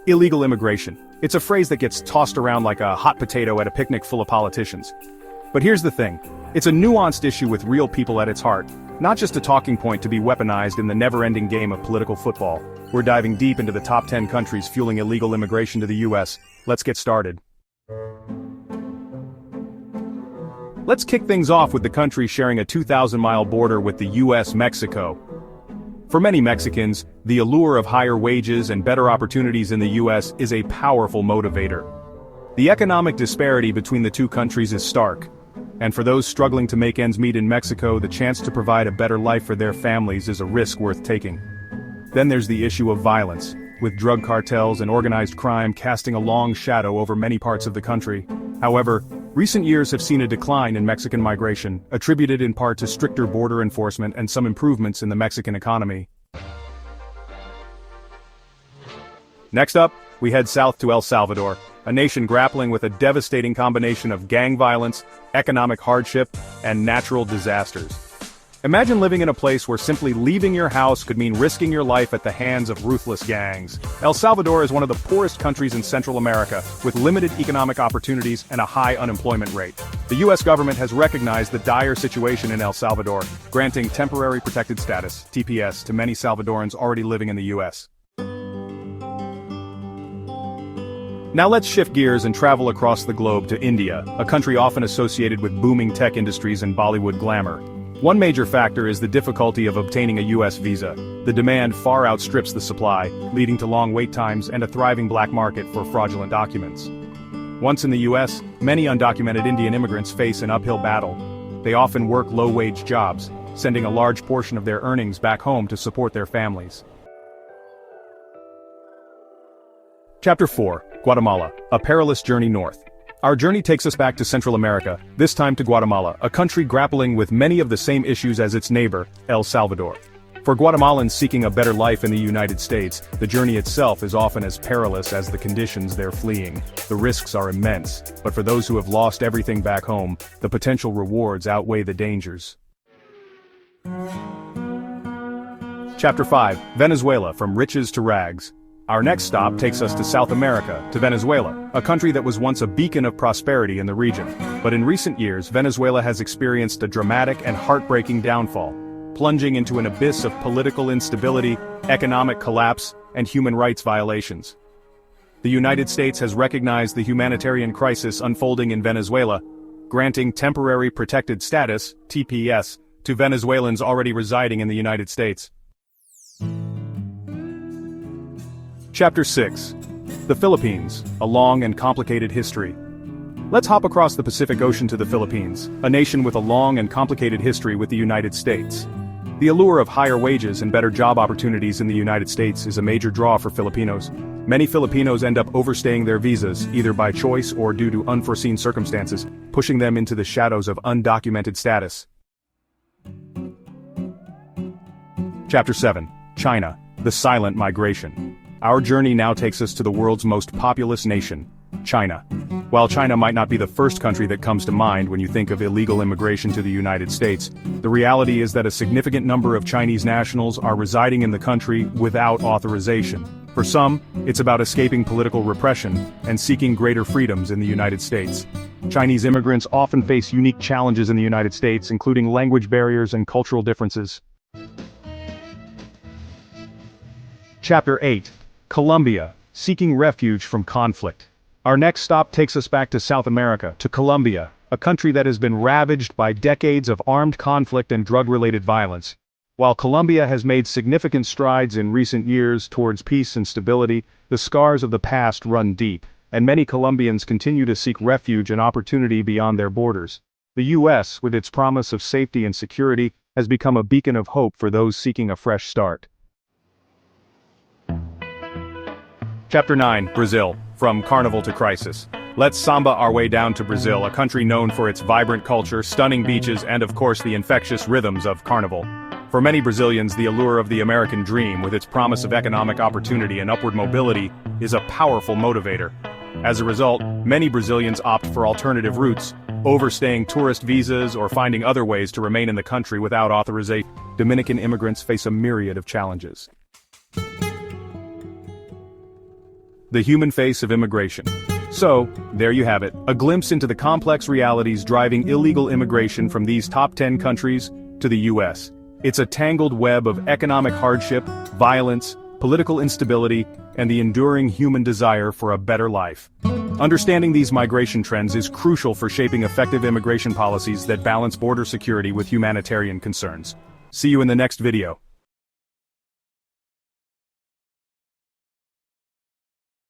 Illegal immigration. It's a phrase that gets tossed around like a hot potato at a picnic full of politicians. But here's the thing. It's a nuanced issue with real people at its heart, not just a talking point to be weaponized in the never-ending game of political football. We're diving deep into the top 10 countries fueling illegal immigration to the U.S. Let's get started. Let's kick things off with the country sharing a 2,000-mile border with the U.S. Mexico. For many Mexicans, the allure of higher wages and better opportunities in the U.S. is a powerful motivator. The economic disparity between the two countries is stark, and for those struggling to make ends meet in Mexico, the chance to provide a better life for their families is a risk worth taking. Then there's the issue of violence, with drug cartels and organized crime casting a long shadow over many parts of the country. However, recent years have seen a decline in Mexican migration, attributed in part to stricter border enforcement and some improvements in the Mexican economy. Next up, we head south to El Salvador, a nation grappling with a devastating combination of gang violence, economic hardship, and natural disasters. Imagine living in a place where simply leaving your house could mean risking your life at the hands of ruthless gangs. El Salvador is one of the poorest countries in Central America, with limited economic opportunities and a high unemployment rate. The U.S. government has recognized the dire situation in El Salvador, granting temporary protected status, TPS, to many Salvadorans already living in the U.S. Now let's shift gears and travel across the globe to India, a country often associated with booming tech industries and Bollywood glamour. One major factor is the difficulty of obtaining a U.S. visa. The demand far outstrips the supply, leading to long wait times and a thriving black market for fraudulent documents. Once in the U.S., many undocumented Indian immigrants face an uphill battle. They often work low-wage jobs, sending a large portion of their earnings back home to support their families. Chapter 4. Guatemala, a perilous journey north. Our journey takes us back to Central America, this time to Guatemala, a country grappling with many of the same issues as its neighbor, El Salvador. For Guatemalans seeking a better life in the United States, the journey itself is often as perilous as the conditions they're fleeing. The risks are immense, but for those who have lost everything back home, the potential rewards outweigh the dangers. Chapter 5. Venezuela, from riches to rags. Our next stop takes us to South America, to Venezuela, a country that was once a beacon of prosperity in the region. But in recent years, Venezuela has experienced a dramatic and heartbreaking downfall, plunging into an abyss of political instability, economic collapse, and human rights violations. The United States has recognized the humanitarian crisis unfolding in Venezuela, granting temporary protected status, TPS, to Venezuelans already residing in the United States. Chapter 6. The Philippines, a long and complicated history. Let's hop across the Pacific Ocean to the Philippines, a nation with a long and complicated history with the United States. The allure of higher wages and better job opportunities in the United States is a major draw for Filipinos. Many Filipinos end up overstaying their visas, either by choice or due to unforeseen circumstances, pushing them into the shadows of undocumented status. Chapter 7. China, the silent migration. Our journey now takes us to the world's most populous nation, China. While China might not be the first country that comes to mind when you think of illegal immigration to the United States, the reality is that a significant number of Chinese nationals are residing in the country without authorization. For some, it's about escaping political repression and seeking greater freedoms in the United States. Chinese immigrants often face unique challenges in the United States, including language barriers and cultural differences. Chapter 8. Colombia, seeking refuge from conflict. Our next stop takes us back to South America, to Colombia, a country that has been ravaged by decades of armed conflict and drug-related violence. While Colombia has made significant strides in recent years towards peace and stability, the scars of the past run deep, and many Colombians continue to seek refuge and opportunity beyond their borders. The U.S., with its promise of safety and security, has become a beacon of hope for those seeking a fresh start. Chapter 9. Brazil, from Carnival to Crisis. Let's samba our way down to Brazil, a country known for its vibrant culture, stunning beaches, and of course the infectious rhythms of Carnival. For many Brazilians, the allure of the American dream, with its promise of economic opportunity and upward mobility, is a powerful motivator. As a result, many Brazilians opt for alternative routes, overstaying tourist visas or finding other ways to remain in the country without authorization. Dominican immigrants face a myriad of challenges. the human face of immigration. So, there you have it, a glimpse into the complex realities driving illegal immigration from these top 10 countries to the U.S. It's a tangled web of economic hardship, violence, political instability, and the enduring human desire for a better life. Understanding these migration trends is crucial for shaping effective immigration policies that balance border security with humanitarian concerns. See you in the next video.